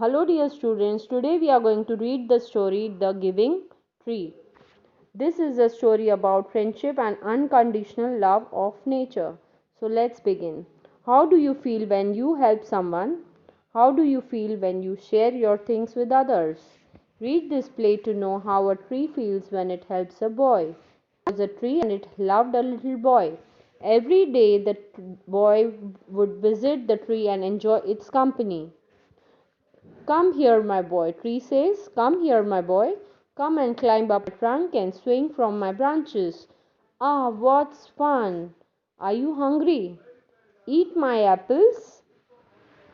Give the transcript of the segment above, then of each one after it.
Hello dear students, today we are going to read the story The Giving Tree. This is a story about friendship and unconditional love of nature. So let's begin. How do you feel when you help someone? How do you feel when you share your things with others? Read this play to know how a tree feels when it helps a boy. There was a tree and it loved a little boy. Every day the boy would visit the tree and enjoy its company. Come here, my boy, tree says. Come here, my boy. Come and climb up my trunk and swing from my branches. Ah, what's fun! Are you hungry? Eat my apples.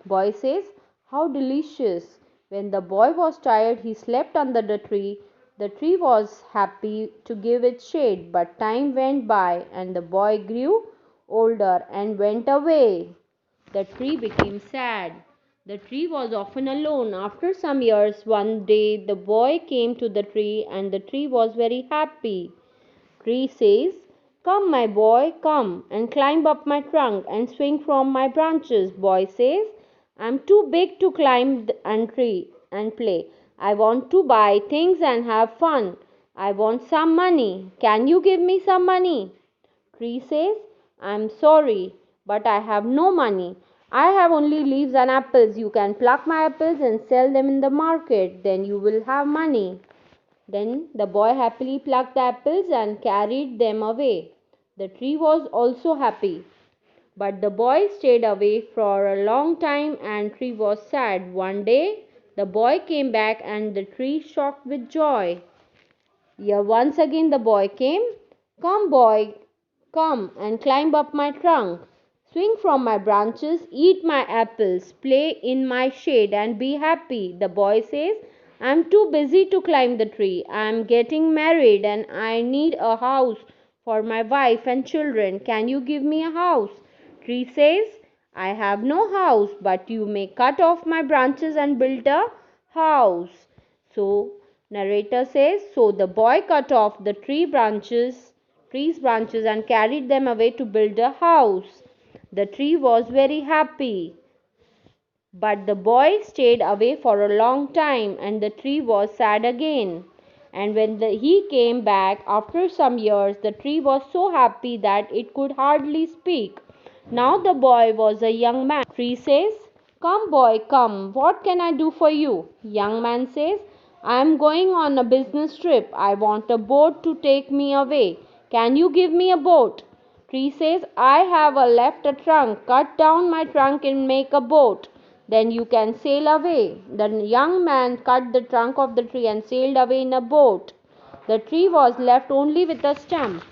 Boy says, how delicious. When the boy was tired, he slept under the tree. The tree was happy to give it shade, but time went by and the boy grew older and went away. The tree became sad. The tree was often alone. After some years, one day the boy came to the tree and the tree was very happy. Tree says, come, my boy, come and climb up my trunk and swing from my branches. Boy says, I'm too big to climb and tree and play. I want to buy things and have fun. I want some money. Can you give me some money? Tree says, I'm sorry, but I have no money. I have only leaves and apples. You can pluck my apples and sell them in the market. Then you will have money. Then the boy happily plucked the apples and carried them away. The tree was also happy. But the boy stayed away for a long time and tree was sad. One day the boy came back and the tree shocked with joy. Here once again the boy came. Come, boy, come and climb up my trunk. Swing from my branches, eat my apples, play in my shade and be happy. The boy says, I'm too busy to climb the tree. I'm getting married and I need a house for my wife and children. Can you give me a house? Tree says, I have no house, but you may cut off my branches and build a house. So narrator says, so the boy cut off the tree's branches and carried them away to build a house. The tree was very happy. But the boy stayed away for a long time and the tree was sad again. And when he came back after some years, the tree was so happy that it could hardly speak. Now the boy was a young man. Tree says, come, boy, come. What can I do for you? Young man says, I am going on a business trip. I want a boat to take me away. Can you give me a boat? Tree says, I have left a trunk. Cut down my trunk and make a boat. Then you can sail away. The young man cut the trunk of the tree and sailed away in a boat. The tree was left only with a stump.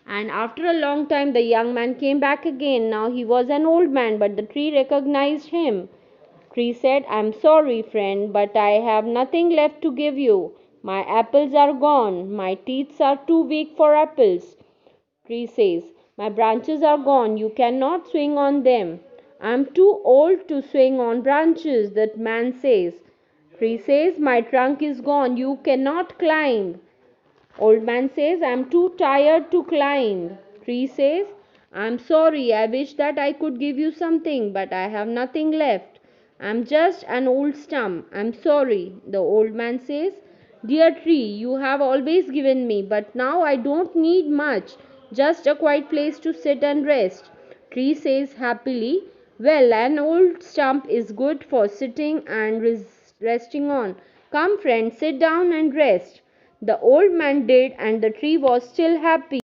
And after a long time the young man came back again. Now he was an old man, but the tree recognized him. Tree said, I'm sorry, friend, but I have nothing left to give you. My apples are gone. My teeth are too weak for apples. Tree says, my branches are gone. You cannot swing on them. I'm too old to swing on branches, that man says. Tree says, my trunk is gone. You cannot climb. Old man says, I'm too tired to climb. Tree says, I'm sorry. I wish that I could give you something, but I have nothing left. I'm just an old stump. I'm sorry. The old man says, dear tree, you have always given me, but now I don't need much. Just a quiet place to sit and rest. Tree says happily, well, an old stump is good for sitting and resting on. Come, friend, sit down and rest. The old man did, and the tree was still happy.